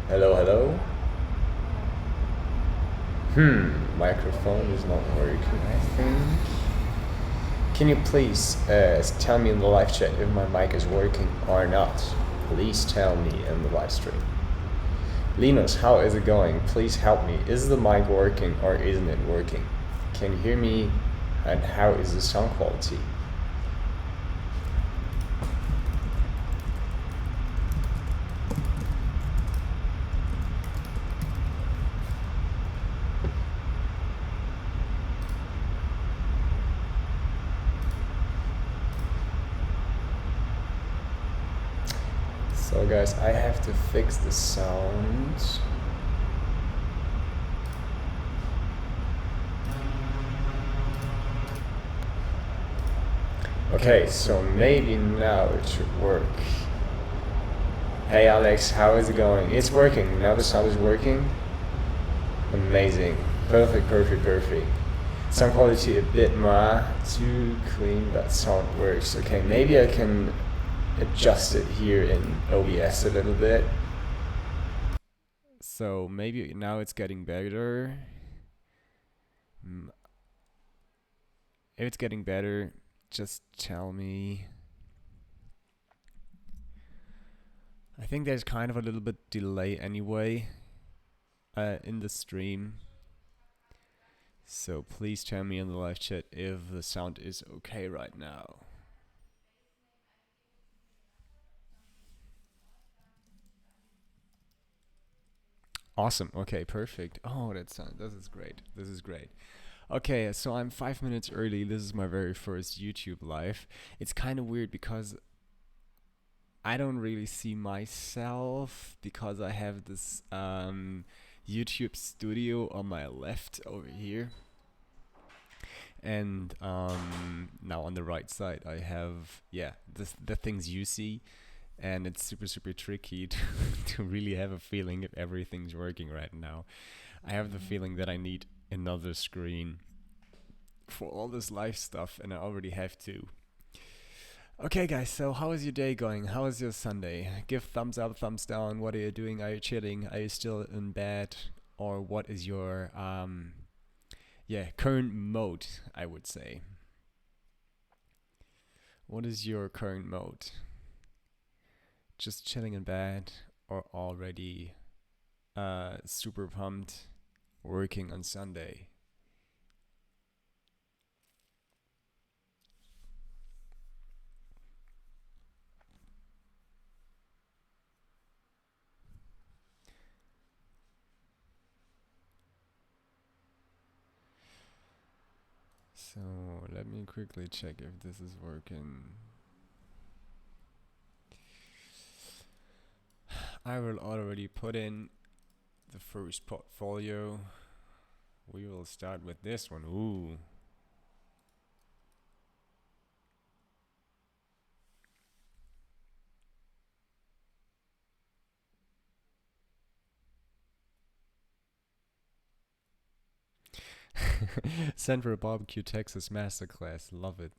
Hello, hello. Microphone is not working, I think. Can you please tell me in the live chat if my mic is working or not? Please tell me in the live stream. Linus, how is it going? Please help me. Is the mic working or isn't it working? Can you hear me? And how is the sound quality? So guys, I have to fix the sound. Okay, so maybe now it should work. Hey Alex, how is it going? It's working. Now the sound is working. Amazing. Perfect, perfect, perfect. Sound quality a bit too clean, but sound works. Okay, maybe I can adjust it here in OBS a little bit. So maybe now it's getting better. If it's getting better, just tell me. I think there's kind of a little bit delay anyway in the stream. So please tell me in the live chat if the sound is okay right now. Awesome. Okay, perfect. Oh, this is great. This is great. Okay, so I'm 5 minutes early. This is my very first YouTube live. It's kind of weird because I don't really see myself because I have this YouTube studio on my left over here. And now on the right side I have, the things you see. And it's super, super tricky to really have a feeling if everything's working right now. I have the feeling that I need another screen for all this live stuff, and I already have two. Okay, guys, so how is your day going? How is your Sunday? Give thumbs up, thumbs down. What are you doing? Are you chilling? Are you still in bed? Or what is your current mode, I would say? What is your current mode? Just chilling in bed or already super pumped working on Sunday? So let me quickly check if this is working. I will already put in the first portfolio. We will start with this one. Ooh. Central Barbecue Texas Masterclass. Love it.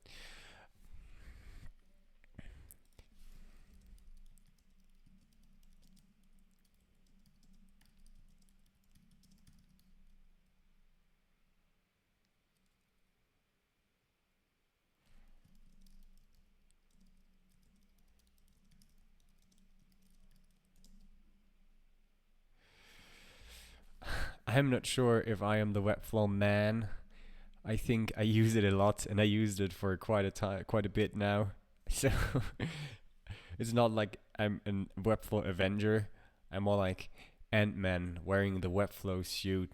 I'm not sure if I am the Webflow man. I think I use it a lot, and I used it for quite a bit now. So it's not like I'm a Webflow Avenger. I'm more like Ant-Man wearing the Webflow suit.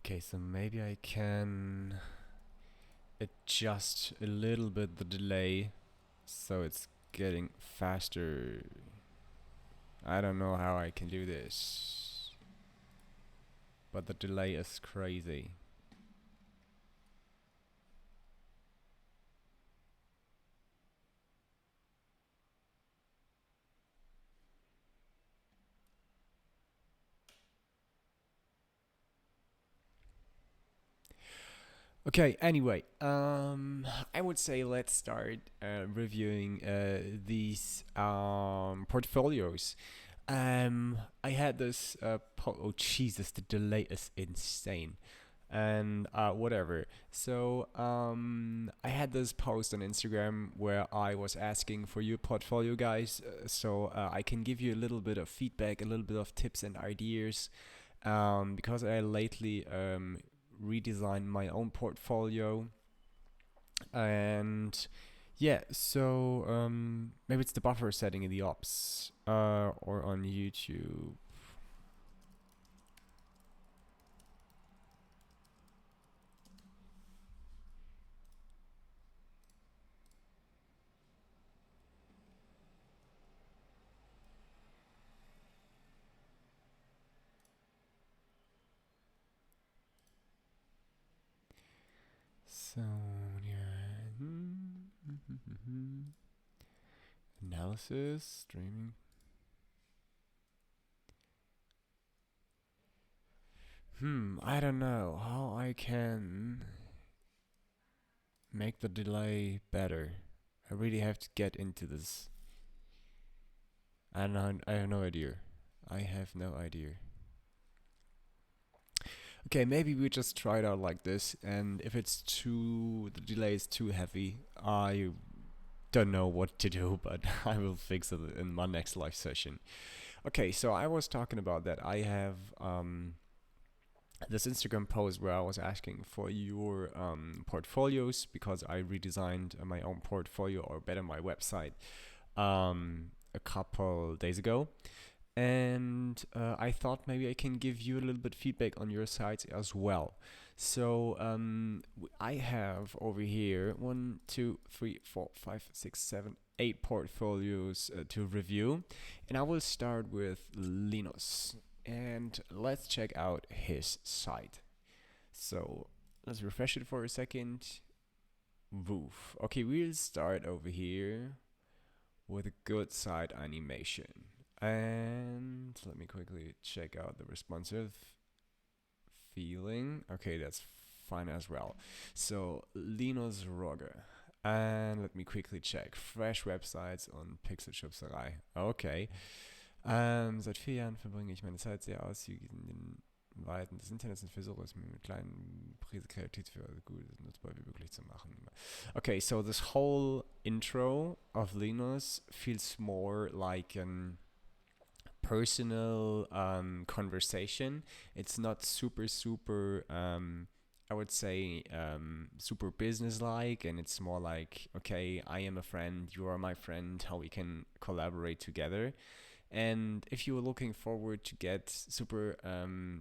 Okay, so maybe I can adjust a little bit the delay so it's getting faster. I don't know how I can do this, but the delay is crazy. Okay, anyway, I would say let's start reviewing these portfolios. I had this, oh Jesus, the delay is insane. And whatever. So I had this post on Instagram where I was asking for your portfolio, guys, so I can give you a little bit of feedback, a little bit of tips and ideas, because I lately redesigned my own portfolio. And yeah, so maybe it's the buffer setting in the ops or on YouTube. So yeah. Analysis, streaming. I don't know how I can make the delay better. I really have to get into this. I don't know, I have no idea. I have no idea. Okay, maybe we just try it out like this, and if the delay is too heavy, I don't know what to do, but I will fix it in my next live session. Okay, so I was talking about that. I have this Instagram post where I was asking for your portfolios because I redesigned my own portfolio, or better, my website, a couple days ago. And I thought maybe I can give you a little bit feedback on your sites as well. So I have over here 8 portfolios to review, and I will start with Linus. And let's check out his site. So let's refresh it for a second. Woof. Okay, we'll start over here with a good side animation. And let me quickly check out the responsive feeling. Okay, that's fine as well. So Linus Rogge. And let me quickly check. Fresh websites und Pixelschubserei. Okay. Seit 4 Jahren verbringe ich meine Zeit sehr ausgiebig in den Weiten des Internets und versuche es mir mit kleinen Prise kreativ für gut nutzbar wie möglich zu machen. Okay, so this whole intro of Linus feels more like an personal conversation. It's not super I would say super business like, and it's more like, okay, I am a friend, you are my friend, how we can collaborate together. And if you were looking forward to get super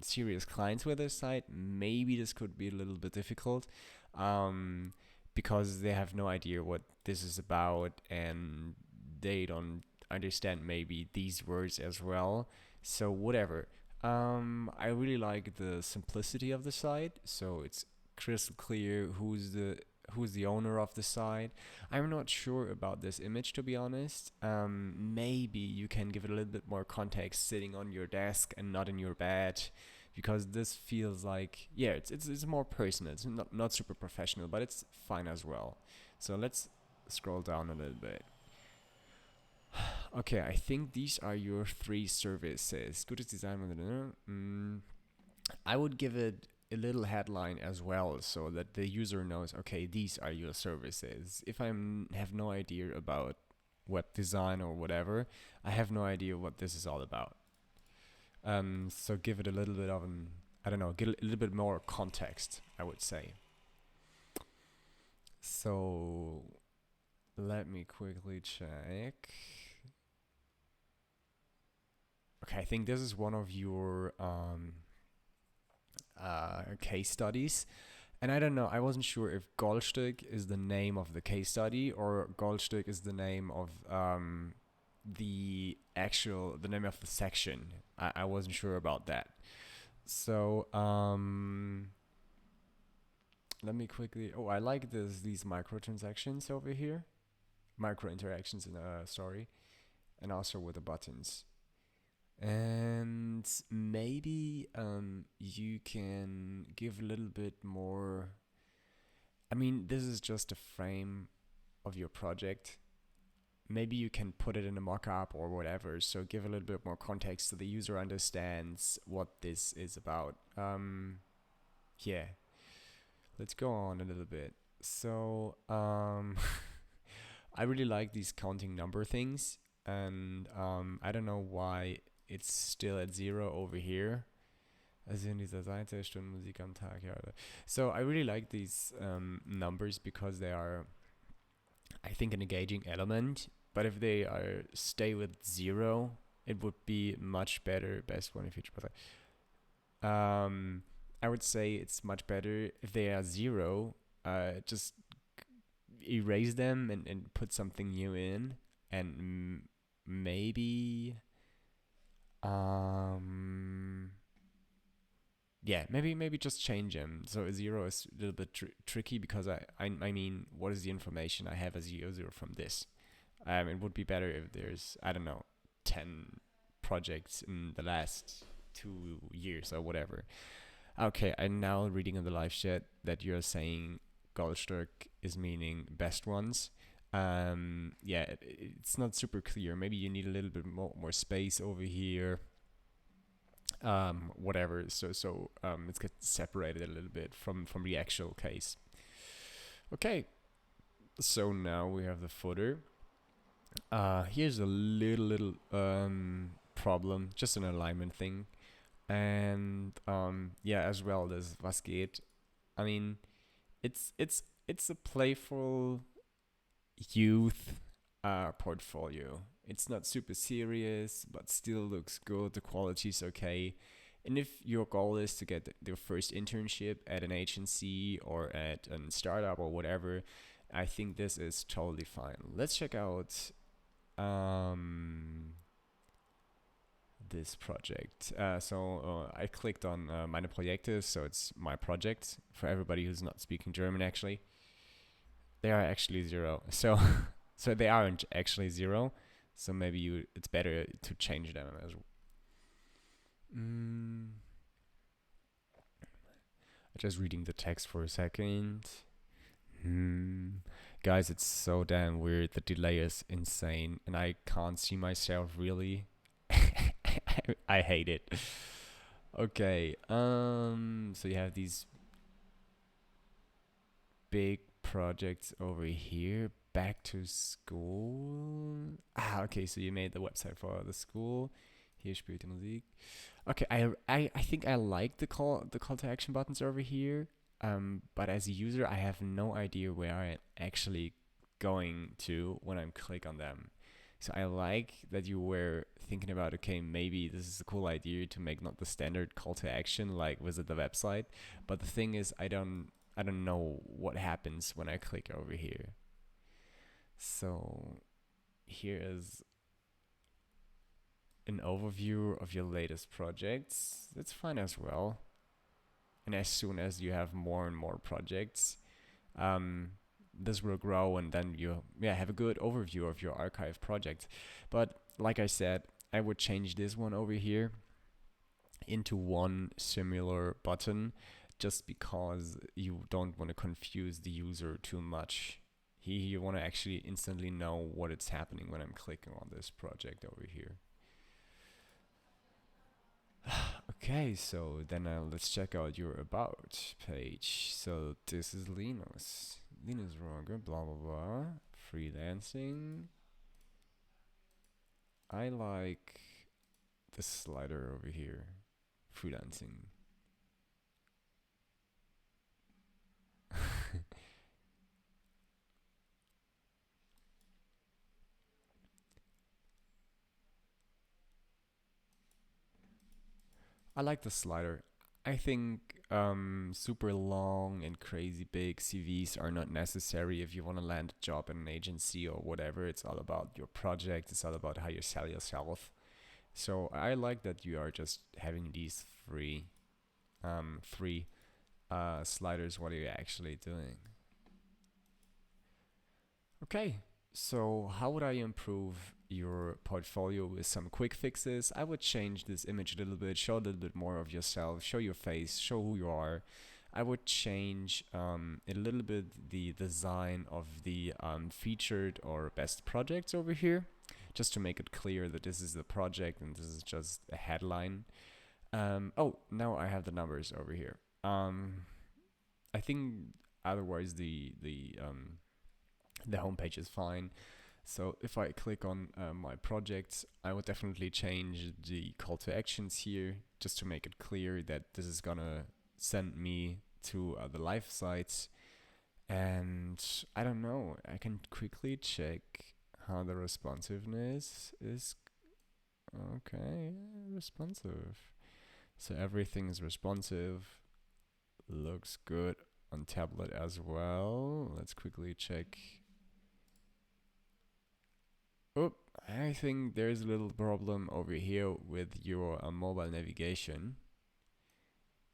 serious clients with this site, maybe this could be a little bit difficult, um, because they have no idea what this is about, and they don't understand maybe these words as well. So whatever. I really like the simplicity of the site. So it's crystal clear who's the owner of the site. I'm not sure about this image, to be honest. Maybe you can give it a little bit more context sitting on your desk and not in your bed, because this feels like, yeah, it's more personal. It's not super professional, but it's fine as well. So let's scroll down a little bit. Okay, I think these are your 3 services. Gutes Design. I would give it a little headline as well, so that the user knows, okay, these are your services. If I have no idea about web design or whatever, I have no idea what this is all about. So give it a little bit of an, I don't know, get a little bit more context, I would say. So let me quickly check. Okay, I think this is one of your case studies. And I don't know, I wasn't sure if Goldstück is the name of the case study, or Goldstück is the name of the name of the section. I wasn't sure about that. So let me quickly. Oh, I like these microtransactions over here, micro interactions in a story, and also with the buttons. And maybe you can give a little bit more I mean, this is just a frame of your project. Maybe you can put it in a mock-up or whatever, so give a little bit more context so the user understands what this is about. Yeah, let's go on a little bit. So, I really like these counting number things, and I don't know why it's still at 0 over here. Also in dieser Seite, Stunden Musik am Tag, ja. So I really like these numbers because they are, I think, an engaging element. But if they are stay with 0, it would be much better. Best one in future. I would say it's much better if they are 0. Just erase them and put something new in, and maybe yeah, maybe just change them. So 0 is a little bit tricky because I mean, what is the information I have as a user from this? It would be better if there's, I don't know, 10 projects in the last 2 years or whatever. Okay, I'm now reading in the live chat that you're saying Goldstück is meaning best ones. Yeah, it's not super clear. Maybe you need a little bit more space over here. Whatever. So let's get separated a little bit from the actual case. Okay. So now we have the footer. Here's a little problem, just an alignment thing, and yeah, as well as was geht. I mean, it's a playful youth portfolio. It's not super serious, but still looks good. The quality's okay. And if your goal is to get your first internship at an agency or at a startup or whatever, I think this is totally fine. Let's check out this project. So I clicked on meine Projekte, so it's my project for everybody who's not speaking German. Actually, they are actually 0. So so they aren't actually 0. So maybe it's better to change them as well. Just reading the text for a second. Guys, it's so damn weird. The delay is insane, and I can't see myself really. I hate it. Okay. So you have these big projects over here. Back to school. Okay. So you made the website for the school. Hier spielt die Musik. Okay. I think I like the call to action buttons over here. But as a user, I have no idea where I'm actually going to when I click on them. So I like that you were thinking about, okay, maybe this is a cool idea to make not the standard call to action like visit the website. But the thing is, I don't know what happens when I click over here. So here is an overview of your latest projects. That's fine as well. And as soon as you have more and more projects, this will grow, and then you have a good overview of your archive project. But like I said, I would change this one over here into one similar button, just because you don't want to confuse the user too much. You want to actually instantly know what is happening when I'm clicking on this project over here. Okay, so then let's check out your about page. So this is Linus. Linus Roger, blah blah blah. Freelancing. I like the slider over here. Freelancing. I like the slider. I think super long and crazy big CVs are not necessary if you want to land a job in an agency or whatever. It's all about your project. It's all about how you sell yourself. So I like that you are just having these three sliders. What are you actually doing? Okay, so how would I improve your portfolio with some quick fixes? I would change this image a little bit, show a little bit more of yourself, show your face, show who you are. I would change a little bit the design of the featured or best projects over here, just to make it clear that this is the project and this is just a headline. Oh, now I have the numbers over here. I think otherwise the homepage is fine. So if I click on my projects, I would definitely change the call to actions here, just to make it clear that this is gonna send me to the live sites. And I don't know, I can quickly check how the responsiveness is. Okay, responsive. So everything is responsive. Looks good on tablet as well. Let's quickly check. Oh, I think there's a little problem over here with your mobile navigation.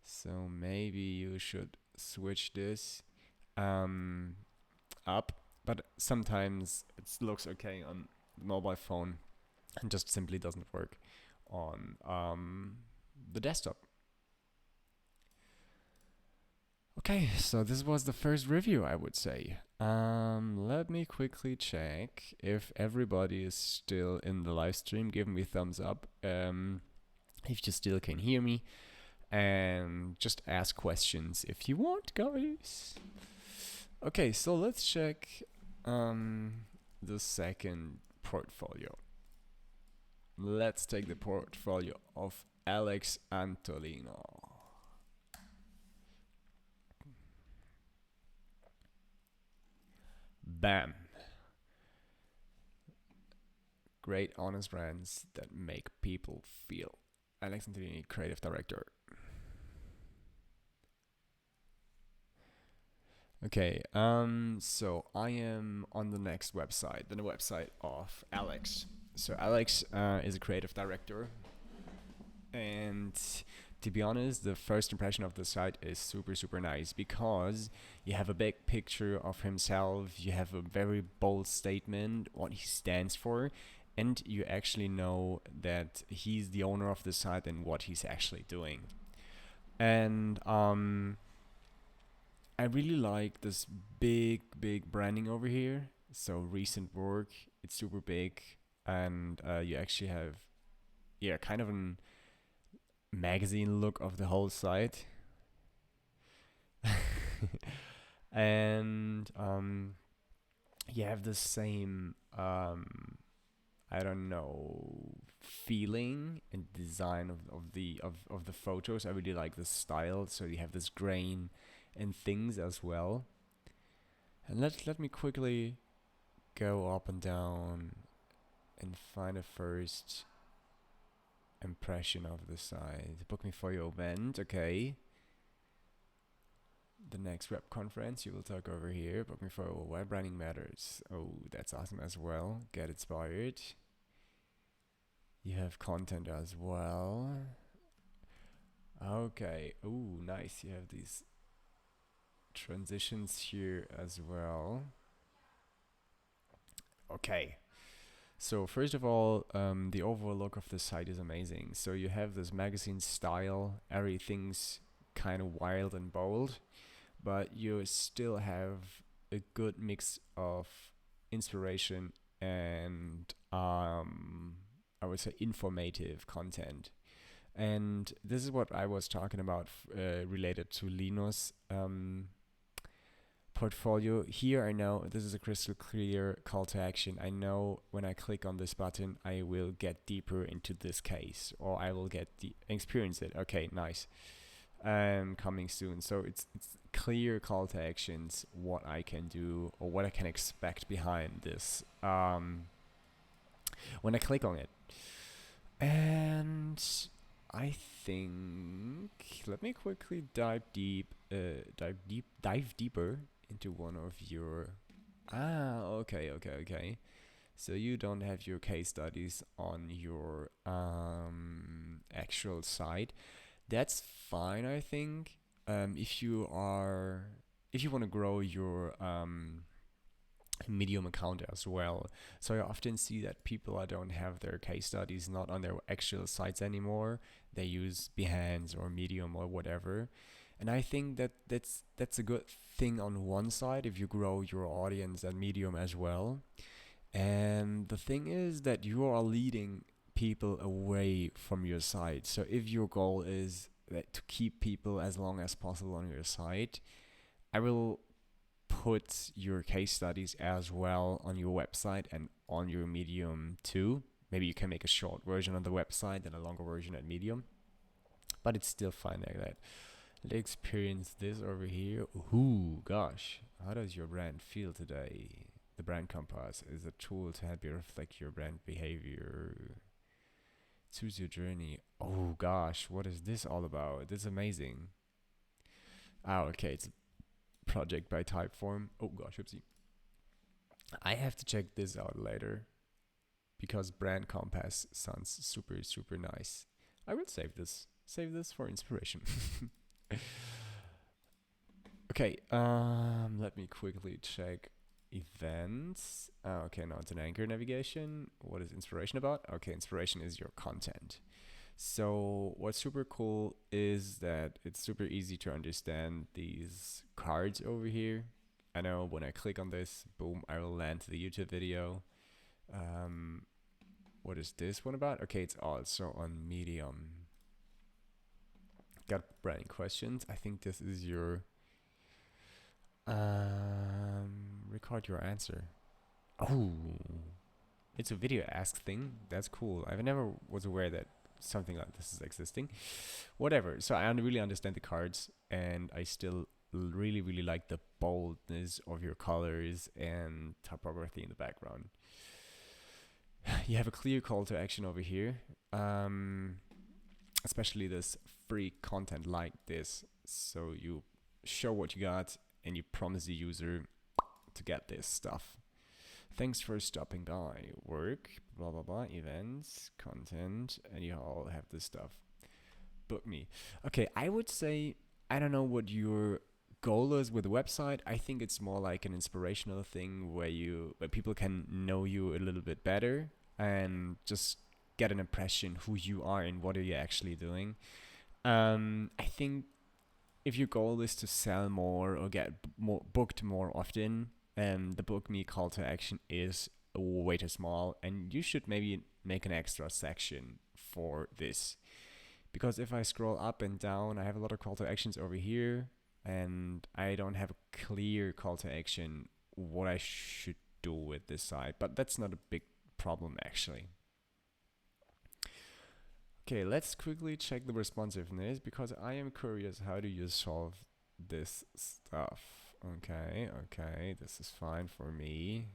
So maybe you should switch this up. But sometimes it looks okay on the mobile phone and just simply doesn't work on the desktop. Okay, so this was the first review, I would say. Let me quickly check if everybody is still in the live stream. Give me a thumbs up if you still can hear me. And just ask questions if you want, guys. Okay, so let's check the second portfolio. Let's take the portfolio of Alex Antolino. Bam. Great, honest brands that make people feel. Alex Antolini, creative director. Okay, so I am on the next website, the website of Alex. So Alex is a creative director, and to be honest, the first impression of the site is super nice because you have a big picture of himself, you have a very bold statement, what he stands for, and you actually know that he's the owner of the site and what he's actually doing. And I really like this big branding over here. So recent work, it's super big, and you actually have, yeah, kind of an magazine look of the whole site. And you have the same I don't know, feeling and design of the photos. I really like the style. So you have this grain and things as well. And let me quickly go up and down and find a first impression of the site. Book me for your event, okay. The next web conference you will talk over here. Book me for why branding matters. Oh, that's awesome as well. Get inspired. You have content as well. Okay. Ooh, nice. You have these transitions here as well. Okay. So first of all, the overall look of the site is amazing. So you have this magazine style, everything's kind of wild and bold, but you still have a good mix of inspiration and I would say informative content. And this is what I was talking about related to Linus portfolio. Here I know this is a crystal clear call to action. I know when I click on this button, I will get deeper into this case, or I will get experience it. Okay, nice. Coming soon. So it's clear call to actions, what I can do or what I can expect behind this when I click on it. And I think let me quickly dive deeper into one of your. Okay. So you don't have your case studies on your actual site. That's fine, I think. If you want to grow your Medium account as well. So I often see that people don't have their case studies not on their actual sites anymore. They use Behance or Medium or whatever. And I think that that's a good thing on one side if you grow your audience and medium as well. And the thing is that you are leading people away from your site. So if your goal is that to keep people as long as possible on your site, I will put your case studies as well on your website and on your Medium too. Maybe you can make a short version on the website and a longer version at Medium, but it's still fine like that. Let's experience this over here. Ooh, gosh, how does your brand feel today? The brand compass is a tool to help you reflect your brand behavior. Choose your journey. Oh gosh, what is this all about? This is amazing. Oh, okay, it's a project by Typeform. Oh gosh, oopsie. I have to check this out later because brand compass sounds super super nice. I will save this. Save this for inspiration. Okay, let me quickly check events. Okay, now it's an anchor navigation. What is inspiration about? Okay, inspiration is your content. So what's super cool is that it's super easy to understand these cards over here. I know when I click on this, boom, I will land to the YouTube video. What is this one about? Okay, it's also on Medium. Got branding questions. I think this is your record your answer. Oh, it's a video ask thing. That's cool. I never was aware that something like this is existing. Whatever. So I really understand the cards, and I still really really like the boldness of your colors and typography in the background. You have a clear call to action over here. Especially this free content like this. So you show what you got and you promise the user to get this stuff. Thanks for stopping by. Work, blah blah blah, events, content, and you all have this stuff. Book me. Okay, I would say I don't know what your goal is with the website. I think it's more like an inspirational thing where people can know you a little bit better and just get an impression who you are and what are you actually doing. I think if your goal is to sell more or get more booked more often, the book me call to action is way too small, and you should maybe make an extra section for this. Because if I scroll up and down, I have a lot of call to actions over here, and I don't have a clear call to action what I should do with this site. But that's not a big problem actually. Okay, let's quickly check the responsiveness because I am curious how do you solve this stuff. Okay, this is fine for me.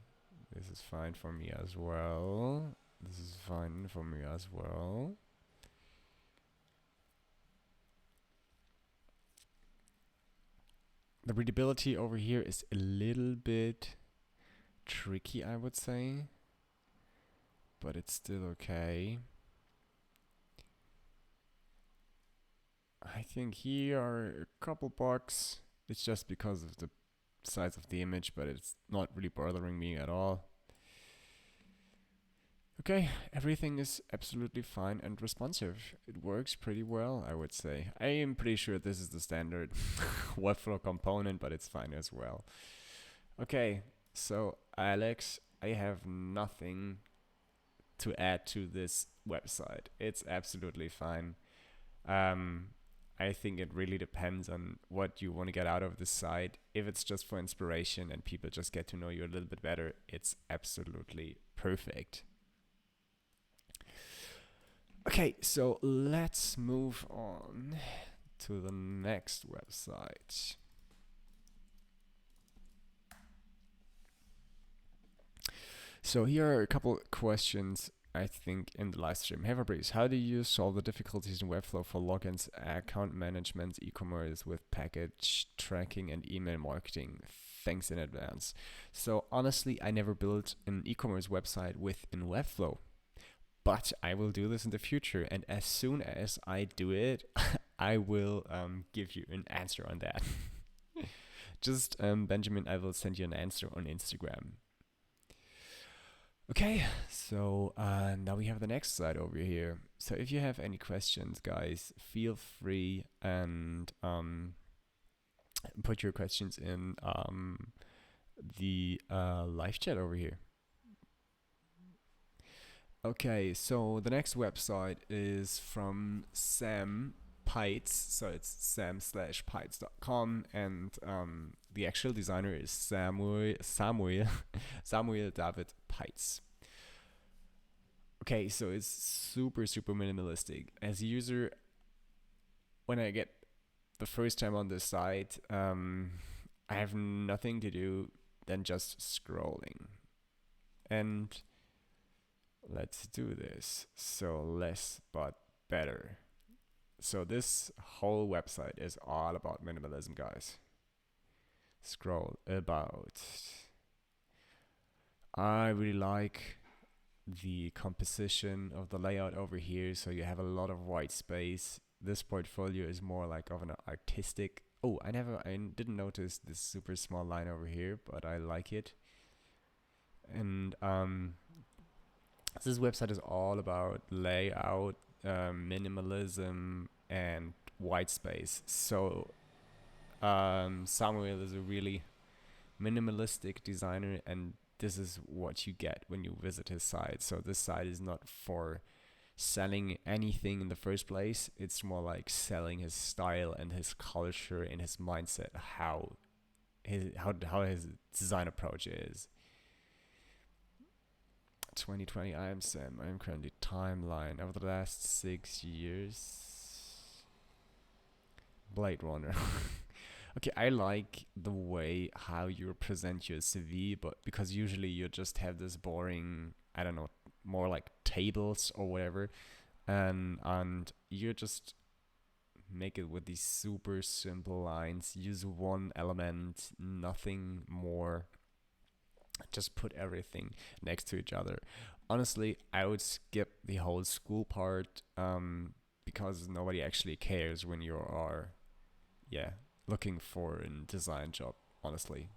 This is fine for me as well. This is fine for me as well. The readability over here is a little bit tricky, I would say, but it's still okay. I think here are a couple bugs. It's just because of the size of the image, but it's not really bothering me at all. Okay, everything is absolutely fine and responsive. It works pretty well, I would say. I am pretty sure this is the standard Webflow component, but it's fine as well. Okay, so Alex, I have nothing to add to this website. It's absolutely fine. I think it really depends on what you want to get out of the site. If it's just for inspiration and people just get to know you a little bit better, it's absolutely perfect. Okay, so let's move on to the next website. So here are a couple questions I think in the live stream. Hey Fabrice, how do you solve the difficulties in Webflow for logins, account management, e-commerce with package tracking and email marketing? Thanks in advance. So honestly, I never built an e-commerce website within Webflow, but I will do this in the future. And as soon as I do it, I will give you an answer on that. Just Benjamin, I will send you an answer on Instagram. Okay, so now we have the next slide over here. So if you have any questions, guys, feel free and put your questions in the live chat over here. Okay, so the next website is from Sam Pites, so it's sam/pites.com, and the actual designer is Samuel David Pites. Okay, so it's super super minimalistic. As a user, when I get the first time on this site, I have nothing to do than just scrolling. And let's do this. So less but better. So this whole website is all about minimalism, guys. Scroll about. I really like the composition of the layout over here. So you have a lot of white space. This portfolio is more like of an artistic. Oh, I didn't notice this super small line over here, but I like it. And this website is all about layout, minimalism, and white space. So Samuel is a really minimalistic designer, and this is what you get when you visit his site. So this site is not for selling anything in the first place. It's more like selling his style and his culture and his mindset, how his design approach is. 2020, I am Sam. I am currently timeline over the last 6 years. Blade Runner. Okay, I like the way how you present your CV, but because usually you just have this boring, I don't know, more like tables or whatever, and you just make it with these super simple lines. Use one element, nothing more. Just put everything next to each other. Honestly, I would skip the whole school part, because nobody actually cares when you are, yeah, looking for a design job, honestly.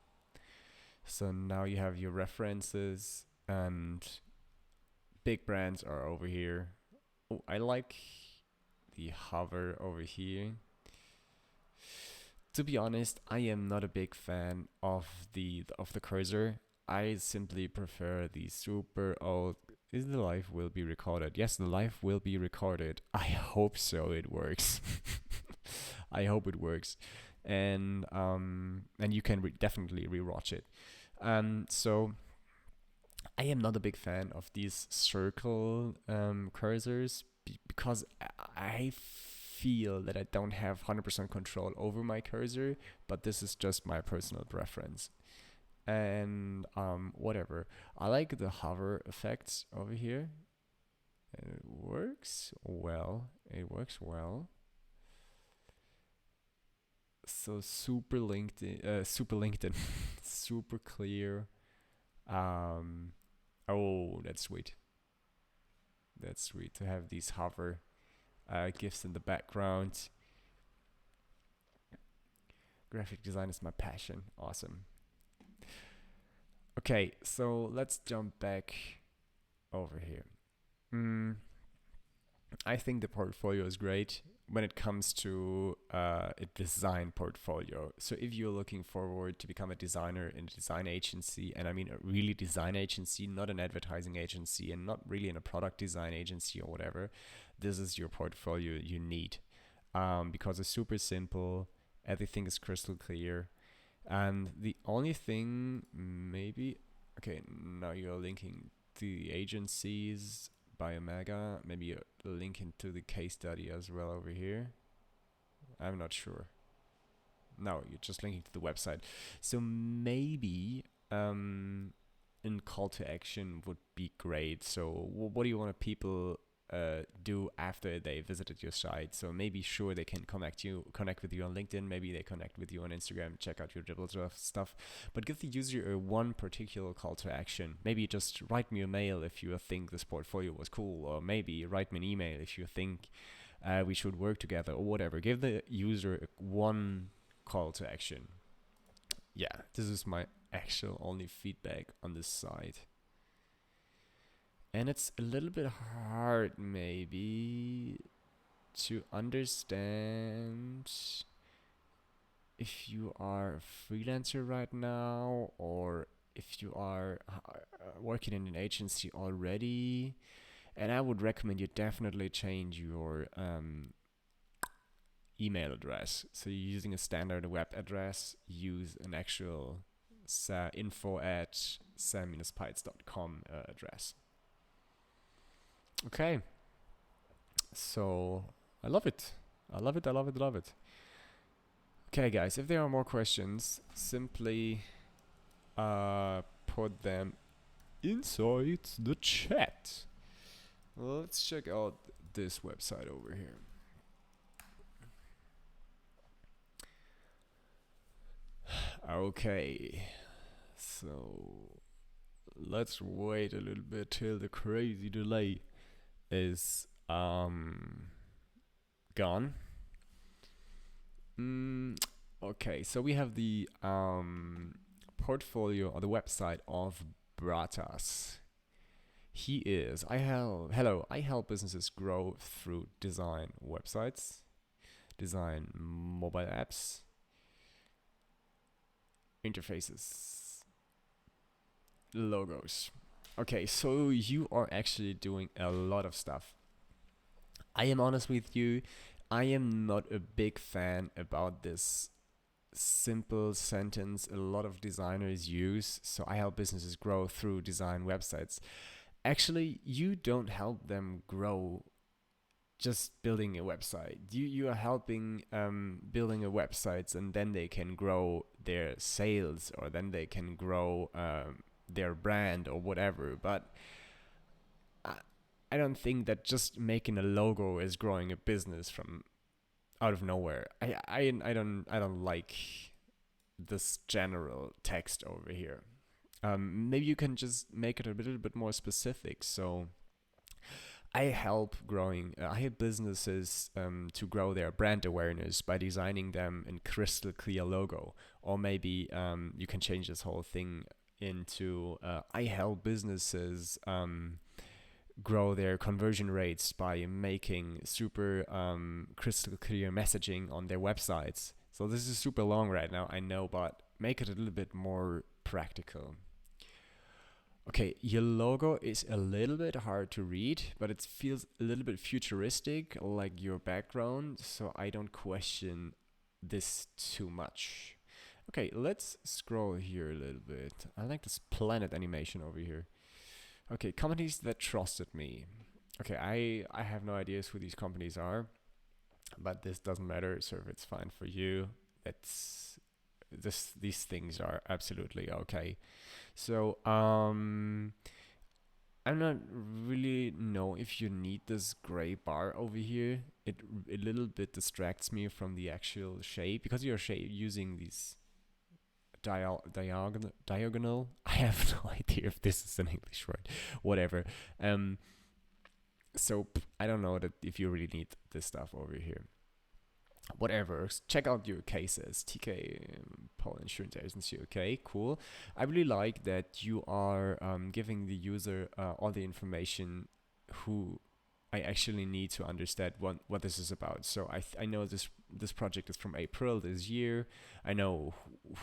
So now you have your references, and big brands are over here. Oh, I like the hover over here. To be honest, I am not a big fan of the cursor. I simply prefer the super old. Is the live will be recorded? Yes, the live will be recorded. I hope so. It works. I hope it works, and you can definitely rewatch it. So I am not a big fan of these circle cursors because I feel that I don't have 100% control over my cursor, but this is just my personal preference. And whatever. I like the hover effects over here. It works well. It works well. So super LinkedIn, super clear. Um, oh, that's sweet. That's sweet to have these hover GIFs in the background. Graphic design is my passion. Awesome. Okay, so let's jump back over here. I think the portfolio is great when it comes to a design portfolio. So if you're looking forward to become a designer in a design agency, and I mean a really design agency, not an advertising agency, and not really in a product design agency or whatever, this is your portfolio you need, because it's super simple. Everything is crystal clear. And the only thing, maybe, okay, now you're linking the agencies by Omega. Maybe a link into the case study as well over here. I'm not sure. No, you're just linking to the website. So maybe in call to action would be great. So what do you want people do after they visited your site? So maybe sure they can connect with you on LinkedIn. Maybe they connect with you on Instagram, check out your dribble stuff. But give the user a one particular call to action. Maybe just write me a mail if you think this portfolio was cool, or maybe write me an email if you think we should work together, or whatever. Give the user one call to action. Yeah, this is my actual only feedback on this site. And it's a little bit hard, maybe, to understand if you are a freelancer right now, or if you are working in an agency already, and I would recommend you definitely change your email address. So you're using a standard web address, use an actual info@sam-pites.com address. Okay, so I love it. I love it. I love it. I love it. Okay, guys, if there are more questions, simply put them inside the chat. Let's check out this website over here. Okay, so let's wait a little bit till the crazy delay is gone. Okay, so we have the portfolio or the website of Bratas. I help businesses grow through design websites, design mobile apps, interfaces, logos. Okay, so you are actually doing a lot of stuff. I am honest with you, I am not a big fan about this simple sentence a lot of designers use. So I help businesses grow through design websites. Actually, you don't help them grow just building a website. You are helping building a website, and then they can grow their sales, or then they can grow their brand or whatever. But I don't think that just making a logo is growing a business from out of nowhere. I don't like this general text over here. Maybe you can just make it a little bit more specific. So I help businesses to grow their brand awareness by designing them in crystal clear logo. Or maybe you can change this whole thing into I help businesses grow their conversion rates by making super crystal clear messaging on their websites. So this is super long right now, I know, but make it a little bit more practical. Okay, your logo is a little bit hard to read, but it feels a little bit futuristic, like your background, so I don't question this too much. Okay, let's scroll here a little bit. I like this planet animation over here. Okay, companies that trusted me. Okay, I have no ideas who these companies are, but this doesn't matter, so if it's fine for you, these things are absolutely okay. So I'm not really know if you need this gray bar over here. It a little bit distracts me from the actual shape, because you're using these diagonal. I have no idea if this is an English word. Whatever. So I don't know that if you really need this stuff over here. Whatever. Check out your cases. TK, Poland Insurance Agency. Okay, cool. I really like that you are giving the user all the information who I actually need to understand what this is about. So I know this project is from April this year. I know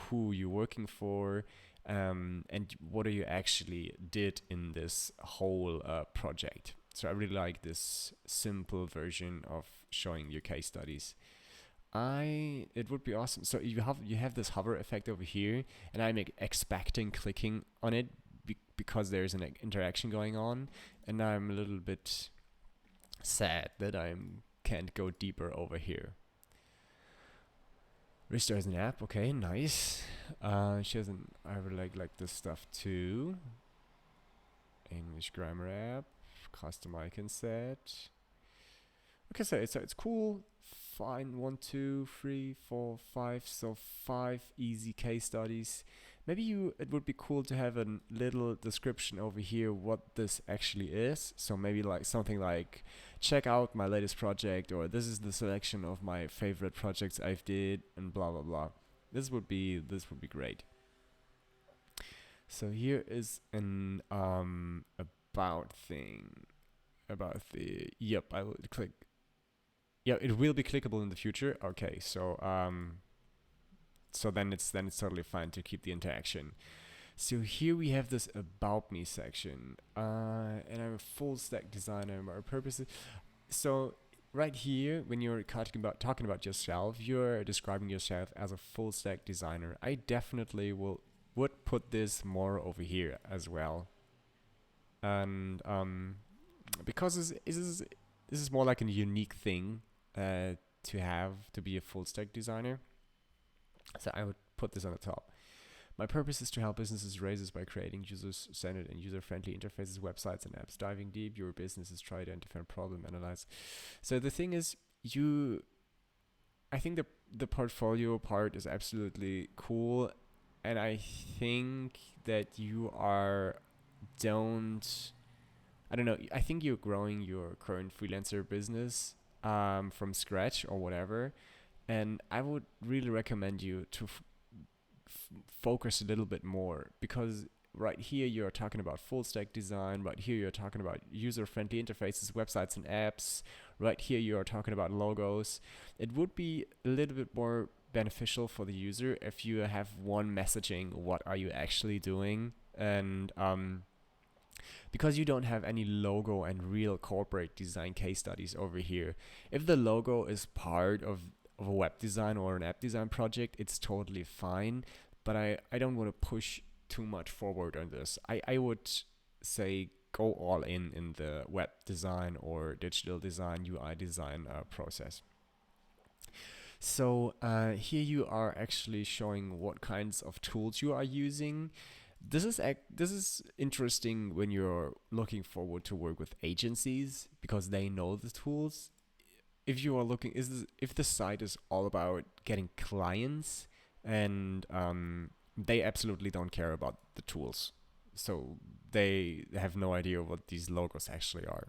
who you're working for, and what you actually did in this whole project. So I really like this simple version of showing your case studies. It would be awesome. So you have this hover effect over here, and I'm expecting clicking on it because there's an interaction going on, and I'm a little bit sad that I can't go deeper over here. Restore as an app, okay, nice. She has an I really like this stuff too. English grammar app, custom icon set. Okay, so it's cool. Fine, 1, 2, 3, 4, 5. So 5 easy case studies. Maybe it would be cool to have a little description over here what this actually is. So maybe like something like, check out my latest project, or this is the selection of my favorite projects I've did, and blah blah blah. This would be great. So here is an about thing about the yep. I will click. Yeah, it will be clickable in the future. Okay, so So then it's totally fine to keep the interaction. So here we have this about me section, and I'm a full stack designer. My purpose is so right here when you're talking about yourself, you're describing yourself as a full stack designer. I definitely would put this more over here as well, and because this is more like a unique thing to have to be a full stack designer. So I would put this on the top. My purpose is to help businesses raise this by creating user-centered and user-friendly interfaces, websites, and apps. Diving deep, your businesses try to identify a problem, analyze. So the thing is, I think the portfolio part is absolutely cool, and I think that don't. I don't know. I think you're growing your current freelancer business from scratch or whatever, and I would really recommend you to focus a little bit more, because right here you're talking about full stack design, right here you're talking about user friendly interfaces, websites and apps, right here you're talking about logos. It would be a little bit more beneficial for the user if you have one messaging what are you actually doing, and because you don't have any logo and real corporate design case studies over here. If the logo is part of a web design or an app design project, it's totally fine, but I don't want to push too much forward on this. I would say go all in the web design or digital design, UI design process. So here you are actually showing what kinds of tools you are using. This is interesting when you're looking forward to work with agencies because they know the tools. If you are looking, if the site is all about getting clients, and they absolutely don't care about the tools, so they have no idea what these logos actually are.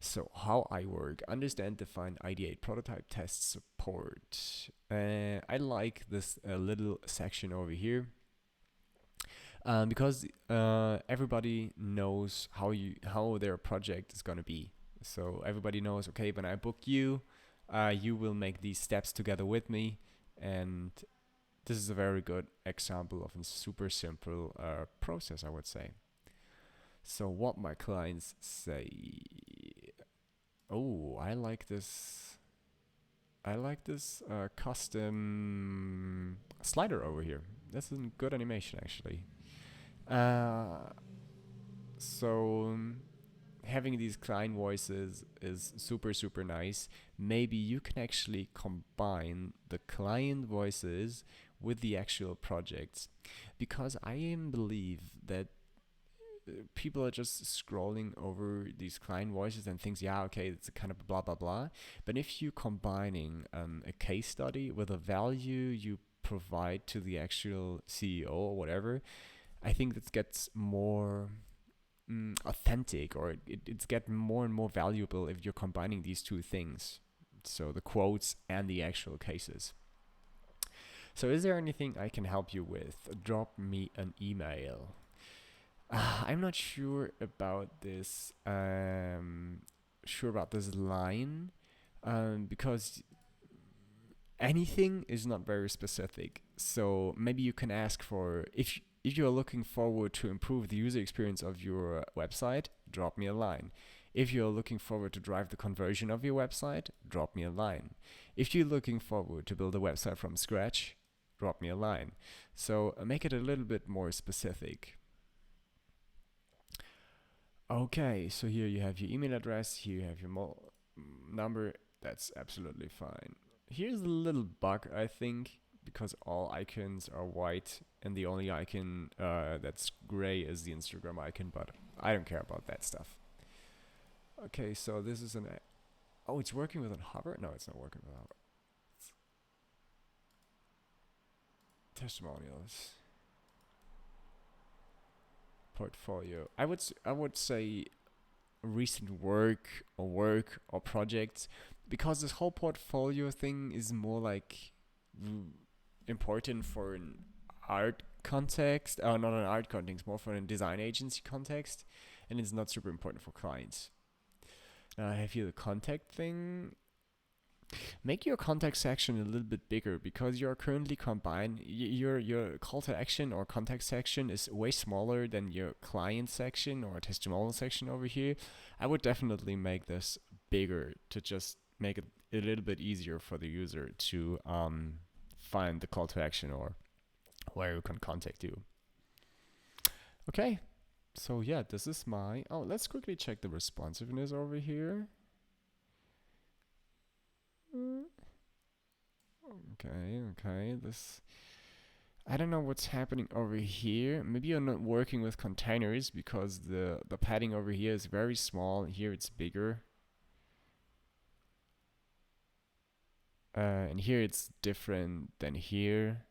So how I work: understand, define, ideate, prototype, test, support. I like this little section over here, because everybody knows how their project is gonna be. So everybody knows, okay, when I book you, you will make these steps together with me, and this is a very good example of a super simple process, I would say. So what my clients say: oh, I like this. I like this custom slider over here. This is a good animation, actually. Uh, so having these client voices is super super nice. Maybe you can actually combine the client voices with the actual projects, because I am believe that people are just scrolling over these client voices and thinks, yeah, okay, it's a kind of blah blah blah. But if you combining a case study with a value you provide to the actual CEO or whatever, I think that gets more authentic, or it's getting more and more valuable if you're combining these two things, so the quotes and the actual cases. So is there anything I can help you with? Drop me an email. I'm not sure about this line, because anything is not very specific. So maybe you can ask for, if you're looking forward to improve the user experience of your website, drop me a line. If you're looking forward to drive the conversion of your website, drop me a line. If you're looking forward to build a website from scratch, drop me a line. So make it a little bit more specific. Okay, so here you have your email address, here you have your number. That's absolutely fine. Here's a little bug, I think, because all icons are white and the only icon that's gray is the Instagram icon, but I don't care about that stuff. Okay, so this is oh, it's working with a hover? No, it's not working with a hover. Testimonials. Portfolio. I would say recent work or projects, because this whole portfolio thing is more like important for an art context, not an art context, more for a design agency context, and it's not super important for clients. Now I have here the contact thing. Make your contact section a little bit bigger because you're currently combined. Your call to action or contact section is way smaller than your client section or testimonial section over here. I would definitely make this bigger to just make it a little bit easier for the user to find the call to action or where you can contact you. Okay, so yeah, this is my. Oh, let's quickly check the responsiveness over here. Okay, this. I don't know what's happening over here. Maybe you're not working with containers because the padding over here is very small. Here it's bigger. And here it's different than here.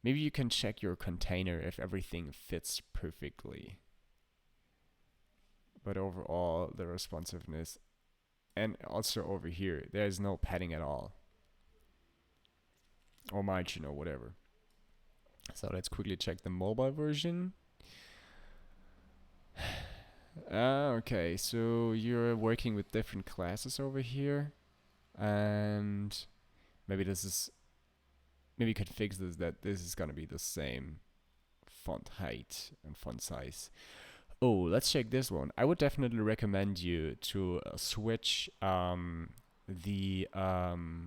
Maybe you can check your container if everything fits perfectly. But overall, the responsiveness, and also over here, there's no padding at all. Or margin or whatever. So let's quickly check the mobile version. Okay, so you're working with different classes over here. And maybe maybe you could fix this, that this is gonna be the same font height and font size. Oh, let's check this one. I would definitely recommend you to switch the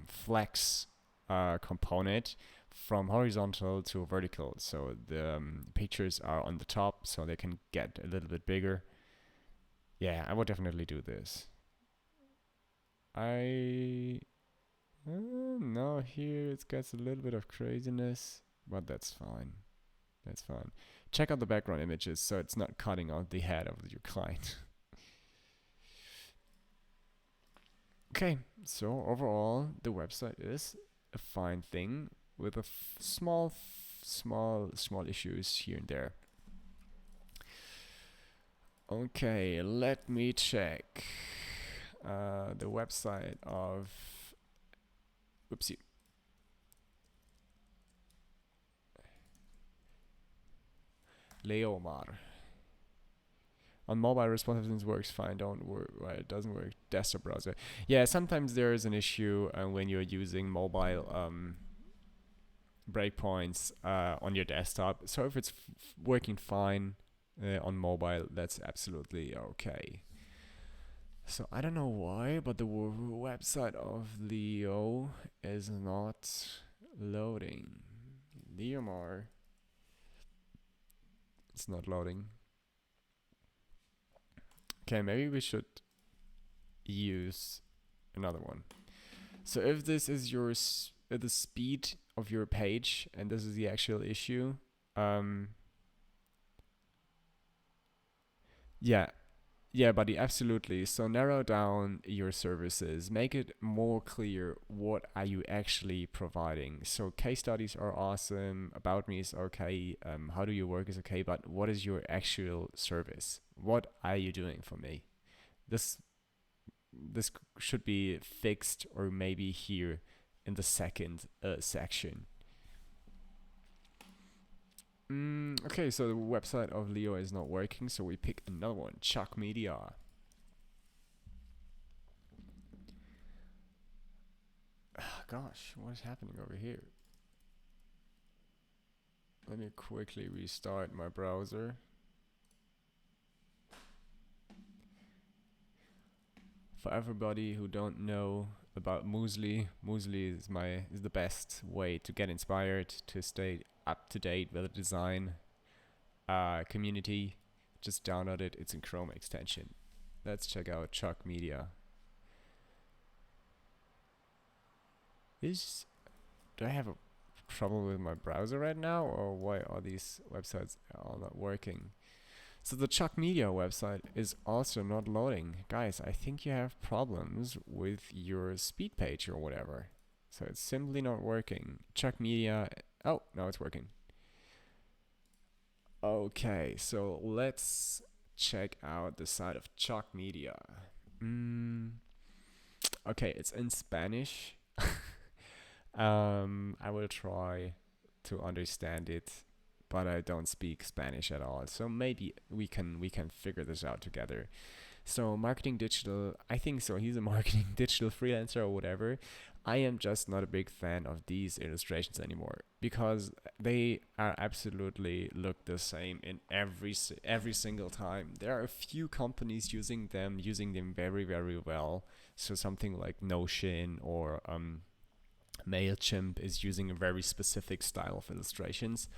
flex component from horizontal to vertical. So the pictures are on the top, so they can get a little bit bigger. Yeah, I would definitely do this. No, here it gets a little bit of craziness, but that's fine. That's fine. Check out the background images so it's not cutting out the head of your client. Okay, so overall, the website is a fine thing with a small issues here and there. Okay, let me check the website of. Oopsie. Leomar. On mobile, responsiveness works fine. Don't worry, well, it doesn't work. Desktop browser. Yeah, sometimes there is an issue when you're using mobile breakpoints on your desktop. So if it's working fine on mobile, that's absolutely okay. So I don't know why, but the website of Leo is not loading. Leomar. It's not loading. Okay, maybe we should use another one. So if this is your the speed of your page and this is the actual issue, yeah, buddy, absolutely. So narrow down your services, make it more clear what are you actually providing. So case studies are awesome, about me is okay, how do you work is okay, but what is your actual service? What are you doing for me? This should be fixed, or maybe here in the second section. Okay, so the website of Leo is not working, so we pick another one, Chuck Media. Gosh, what is happening over here? Let me quickly restart my browser. For everybody who don't know about Muesli, Muesli is the best way to get inspired, to stay up to date with the design community. Just download it. It's in Chrome extension. Let's check out Chuck Media. Do I have a trouble with my browser right now, or why are these websites all not working? So the Chuck Media website is also not loading. Guys, I think you have problems with your speed page or whatever. So it's simply not working. Chuck Media. Oh, now it's working. Okay, so let's check out the site of Chuck Media. Okay, it's in Spanish. I will try to understand it, but I don't speak Spanish at all. So maybe we can figure this out together. So marketing digital, I think so. He's a marketing digital freelancer or whatever. I am just not a big fan of these illustrations anymore because they are absolutely look the same in every single time. There are a few companies using them very very well. So something like Notion or Mailchimp is using a very specific style of illustrations,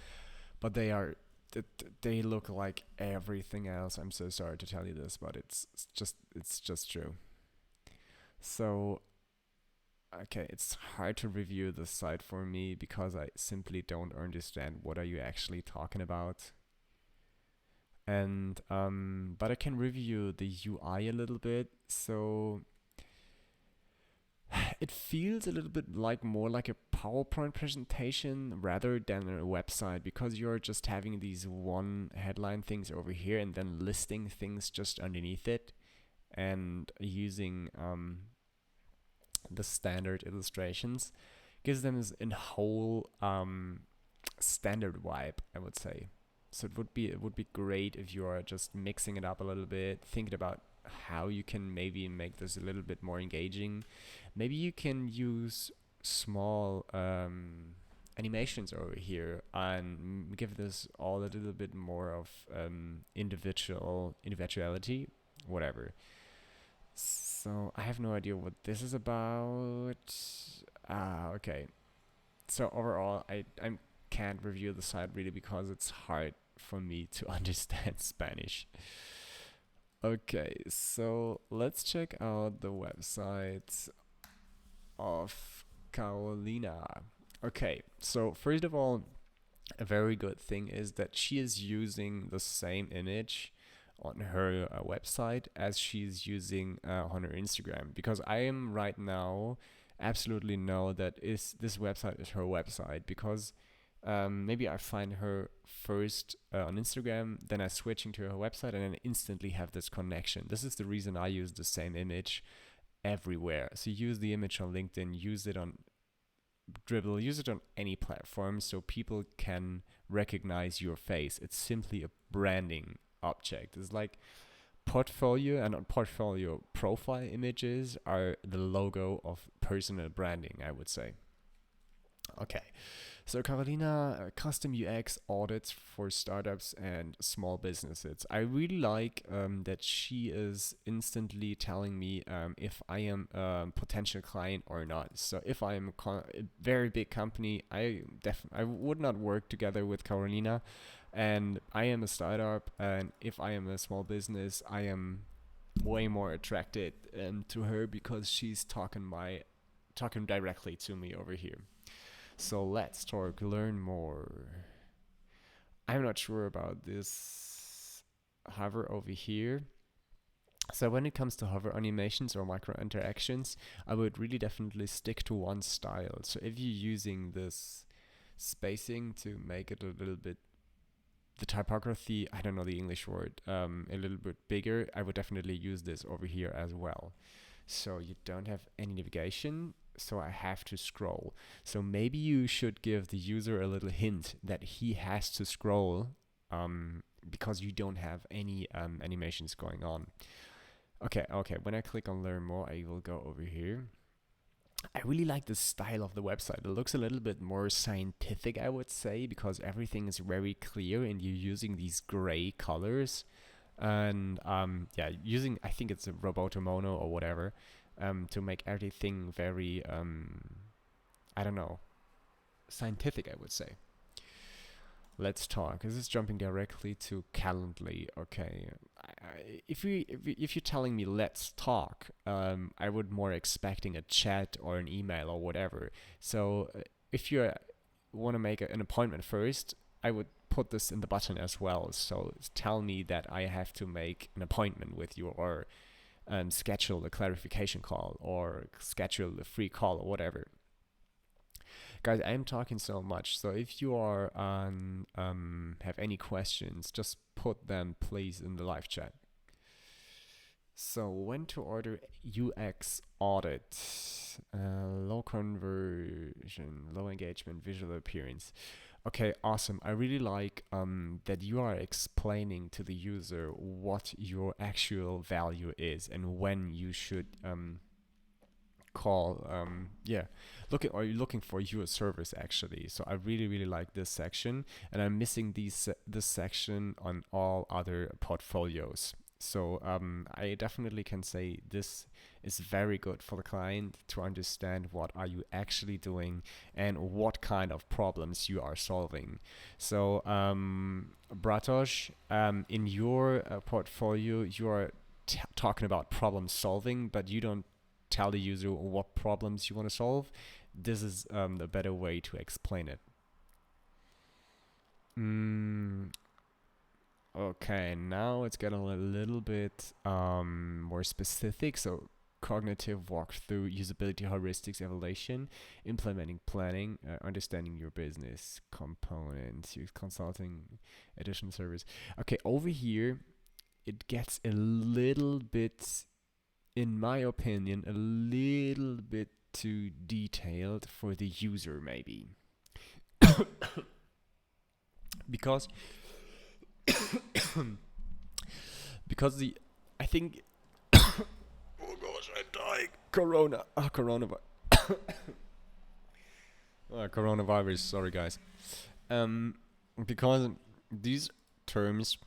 but they look like everything else. I'm so sorry to tell you this, but it's just true. So okay, it's hard to review the site for me because I simply don't understand what are you actually talking about. And but I can review the UI a little bit. So it feels a little bit like more like a PowerPoint presentation rather than a website because you're just having these one headline things over here and then listing things just underneath it and using the standard illustrations gives them a whole standard vibe, I would say. So it would be great if you are just mixing it up a little bit, thinking about how you can maybe make this a little bit more engaging. Maybe you can use small animations over here and give this all a little bit more of individuality, whatever. So I have no idea what this is about. Okay. So overall, I can't review the site really because it's hard for me to understand Spanish. Okay, so let's check out the website of Carolina. Okay, so first of all, a very good thing is that she is using the same image on her website as she's using on her Instagram, because I am right now absolutely know that is this website is her website because maybe I find her first on Instagram, then I switch into her website, and then instantly have this connection. This is the reason I use the same image everywhere. So use the image on LinkedIn, use it on Dribble, use it on any platform so people can recognize your face. It's simply a branding object. It's like portfolio, and on portfolio profile images are the logo of personal branding, I would say. Okay, so Carolina, custom UX audits for startups and small businesses. I really like that she is instantly telling me if I am a potential client or not. So if I am a very big company, I would not work together with Carolina, and I am a startup. And if I am a small business, I am way more attracted to her because she's talking directly to me over here. So let's talk, learn more. I'm not sure about this hover over here. So when it comes to hover animations or micro interactions, I would really definitely stick to one style. So if you're using this spacing to make it a little bit, the typography, I don't know the English word, a little bit bigger, I would definitely use this over here as well. So you don't have any navigation, so I have to scroll. So maybe you should give the user a little hint that he has to scroll because you don't have any animations going on. Okay, when I click on learn more, I will go over here. I really like the style of the website. It looks a little bit more scientific, I would say, because everything is very clear and you're using these gray colors. And yeah, using, I think it's a Roboto or whatever, to make everything very, I don't know, scientific, I would say. Let's talk. This is jumping directly to Calendly. Okay, if you're telling me let's talk, I would more expecting a chat or an email or whatever. So if you want to make an appointment first, I would put this in the button as well. So tell me that I have to make an appointment with you, or schedule a clarification call, or schedule a free call, or whatever. Guys, I am talking so much, so if you are on have any questions, just put them please in the live chat. So when to order UX audit, low conversion, low engagement, visual appearance. Okay, awesome. I really like that you are explaining to the user what your actual value is and when you should call are you looking for your service actually. So I really really like this section, and I'm missing this section on all other portfolios. So I definitely can say this is very good for the client to understand what are you actually doing and what kind of problems you are solving. So Bratosh, in your portfolio you are talking about problem solving, but you don't tell the user what problems you want to solve. This is a better way to explain it. Okay, now it's getting a little bit more specific. So cognitive walkthrough, usability heuristics evaluation, implementing planning, understanding your business components, use consulting, additional service. Okay, over here it gets a little bit, in my opinion, a little bit too detailed for the user, maybe. because because the I think oh gosh, I die. Coronavirus. Sorry, guys. Um, because these terms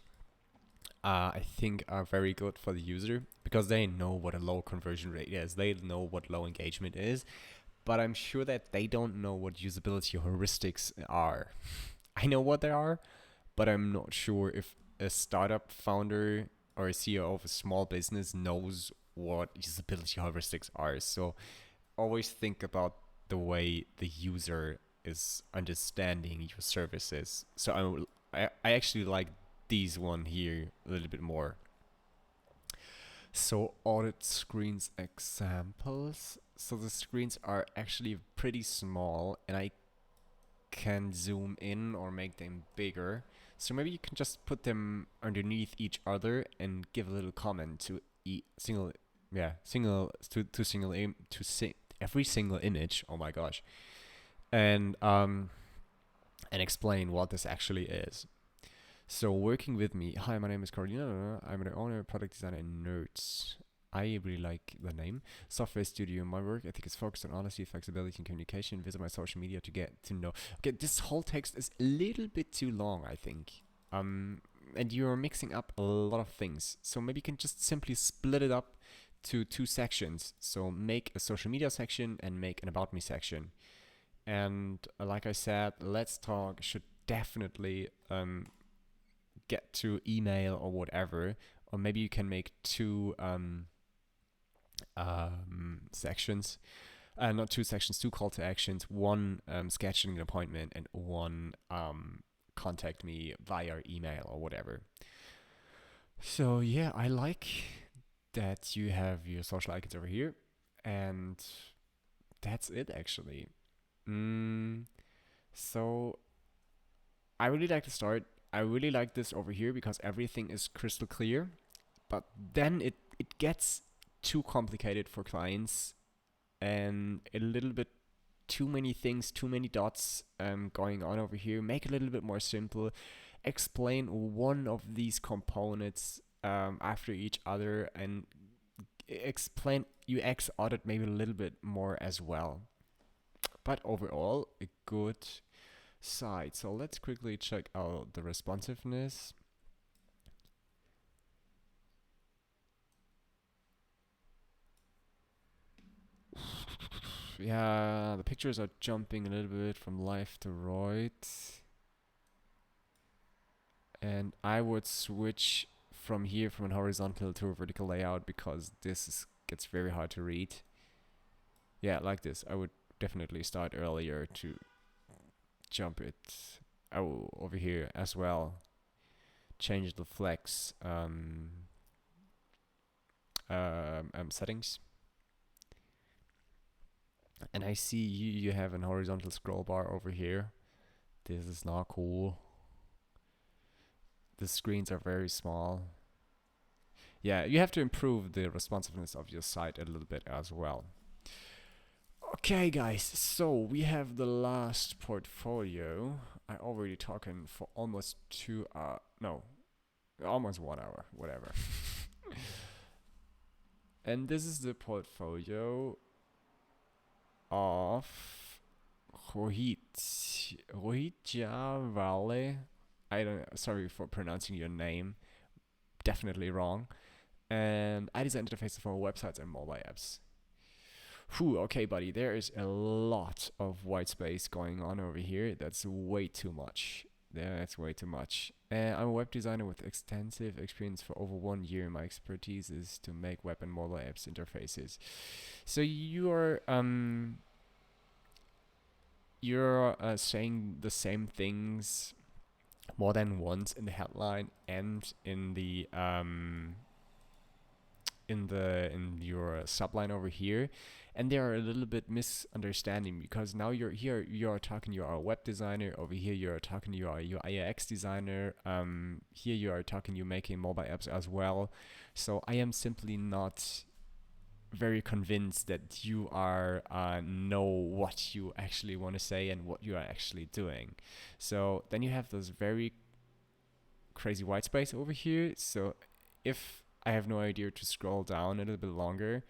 I think are very good for the user because they know what a low conversion rate is. They know what low engagement is, but I'm sure that they don't know what usability heuristics are. I know what they are, but I'm not sure if a startup founder or a CEO of a small business knows what usability heuristics are. So always think about the way the user is understanding your services. So I actually like these one here a little bit more. So audit screens examples. So the screens are actually pretty small and I can zoom in or make them bigger. So maybe you can just put them underneath each other and give a little comment to every single image. Oh my gosh. And explain what this actually is. So working with me. Hi, my name is Carolina. I'm the owner, product designer, and nerds. I really like the name. Software studio. My work ethic is focused on honesty, flexibility, and communication. Visit my social media to get to know. Okay, this whole text is a little bit too long, I think. And you're mixing up a lot of things. So maybe you can just simply split it up to two sections. So make a social media section and make an about me section. And like I said, Let's Talk should definitely get to email or whatever. Or maybe you can make two sections. Not two sections, two call to actions. One scheduling an appointment and one contact me via email or whatever. So yeah, I like that you have your social icons over here. And that's it actually. So I really like to start. I really like this over here because everything is crystal clear. But then it gets too complicated for clients and a little bit too many things, too many dots going on over here. Make it a little bit more simple. Explain one of these components after each other and explain UX audit maybe a little bit more as well. But overall, a good site. So let's quickly check out the responsiveness. Yeah, the pictures are jumping a little bit from left to right. And I would switch from here from an horizontal to a vertical layout because gets very hard to read. Yeah, like this. I would definitely start earlier to jump it over here as well. Change the flex settings. And I see you have an horizontal scroll bar over here. This is not cool. The screens are very small. Yeah, you have to improve the responsiveness of your site a little bit as well. Okay, guys, so we have the last portfolio. I already talking for almost almost 1 hour, whatever. And this is the portfolio. of rohitjawale. I don't. Sorry for pronouncing your name. Definitely wrong. And I design interfaces for websites and mobile apps. Whew, okay, buddy, there is a lot of white space going on over here. That's way too much. Yeah, that's way too much. I'm a web designer with extensive experience for over 1 year. My expertise is to make web and mobile apps interfaces. So you're saying the same things more than once in the headline and in your subline over here, and they are a little bit misunderstanding, because now you're talking you are a web designer. Over here you're talking you are a UX designer. Here you are talking you making mobile apps as well. So I am simply not very convinced that you are know what you actually want to say and what you are actually doing. So then you have this very crazy white space over here. So if I have no idea to scroll down a little bit longer,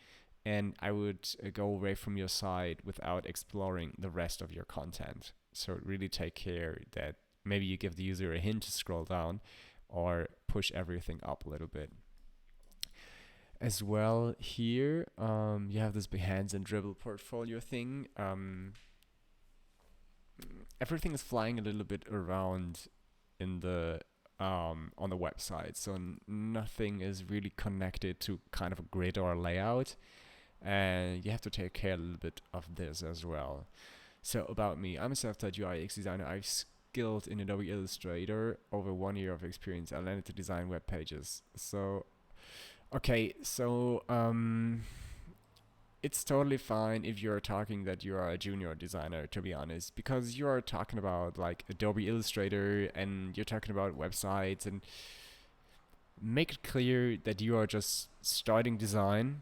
and I would go away from your site without exploring the rest of your content. So really take care that maybe you give the user a hint to scroll down, or push everything up a little bit. As well, here you have this Behance and Dribble portfolio thing. Everything is flying a little bit around in the on the website, so nothing is really connected to kind of a grid or a layout, and you have to take care a little bit of this as well. So about me, I'm a self-taught UI UX designer. I've skilled in Adobe Illustrator, over 1 year of experience. I learned to design web pages. So okay, so it's totally fine if you're talking that you are a junior designer, to be honest, because you are talking about like Adobe Illustrator and you're talking about websites, and make it clear that you are just starting design,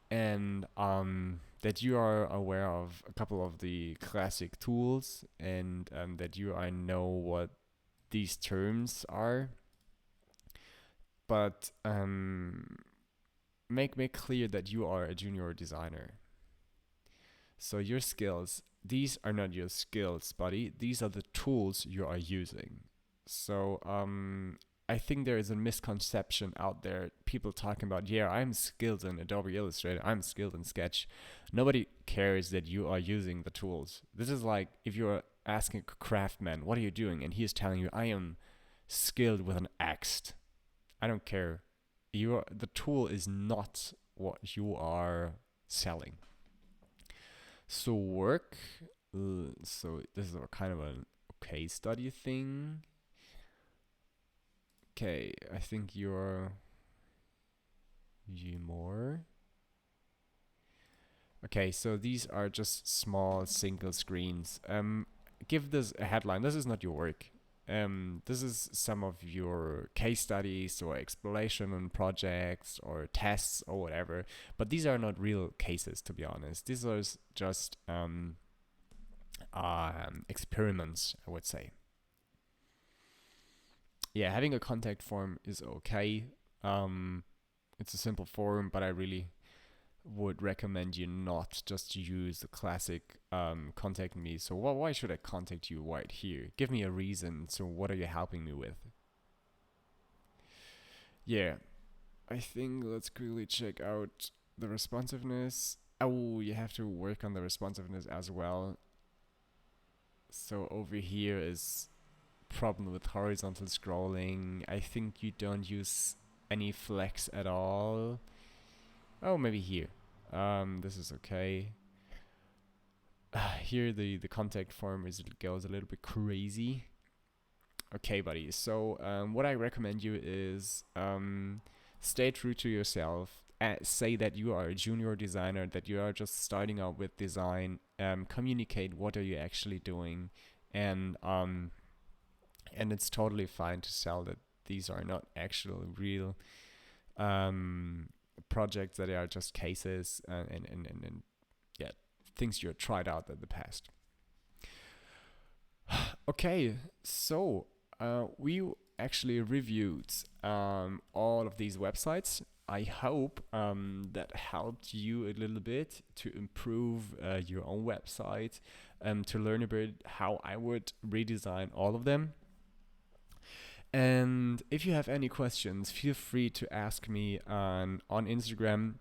and that you are aware of a couple of the classic tools, and that you know what these terms are. But make clear that you are a junior designer. So your skills, these are not your skills, buddy. These are the tools you are using. So I think there is a misconception out there. People talking about, yeah, I'm skilled in Adobe Illustrator, I'm skilled in Sketch. Nobody cares that you are using the tools. This is like if you're asking a craftsman, what are you doing? And he is telling you, I am skilled with an axe. I don't care. The tool is not what you are selling. So work. So this is a kind of a case study thing. Okay, I think you more. Okay, so these are just small single screens. Give this a headline. This is not your work. This is some of your case studies or exploration on projects or tests or whatever, but these are not real cases, to be honest. These are just experiments, I would say. Yeah, having a contact form is okay. It's a simple form, but I really would recommend you not just use the classic contact me. So why should I contact you right here? Give me a reason. So what are you helping me with? Yeah, I think let's quickly check out the responsiveness. Oh, you have to work on the responsiveness as well. So over here is problem with horizontal scrolling. I think you don't use any flex at all. Oh, maybe here. This is okay. Here the contact form goes a little bit crazy. Okay, buddy. So what I recommend you is stay true to yourself. Say that you are a junior designer, that you are just starting out with design. Communicate what are you actually doing, and it's totally fine to sell that these are not actual real projects, that are just cases and yeah, things you tried out in the past. Okay, so we actually reviewed all of these websites. I hope that helped you a little bit to improve your own website, to learn a bit how I would redesign all of them. And if you have any questions, feel free to ask me on Instagram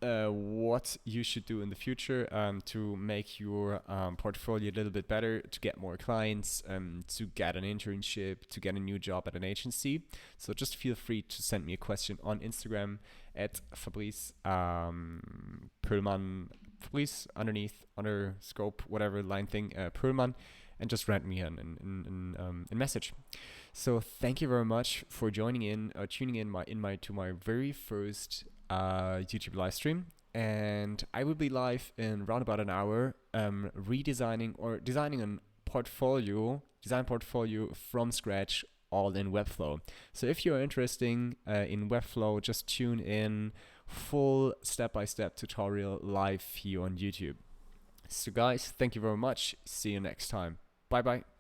what you should do in the future to make your portfolio a little bit better, to get more clients, to get an internship, to get a new job at an agency. So just feel free to send me a question on Instagram at Fabrice Pöhlmann, Fabrice underneath, under scope, whatever line thing, Pöhlmann, and just write me a message. So thank you very much for joining in, tuning in to my very first YouTube live stream. And I will be live in around about an hour, redesigning or designing a design portfolio from scratch, all in Webflow. So if you're interested in Webflow, just tune in. Full step-by-step tutorial live here on YouTube. So guys, thank you very much. See you next time. Bye bye.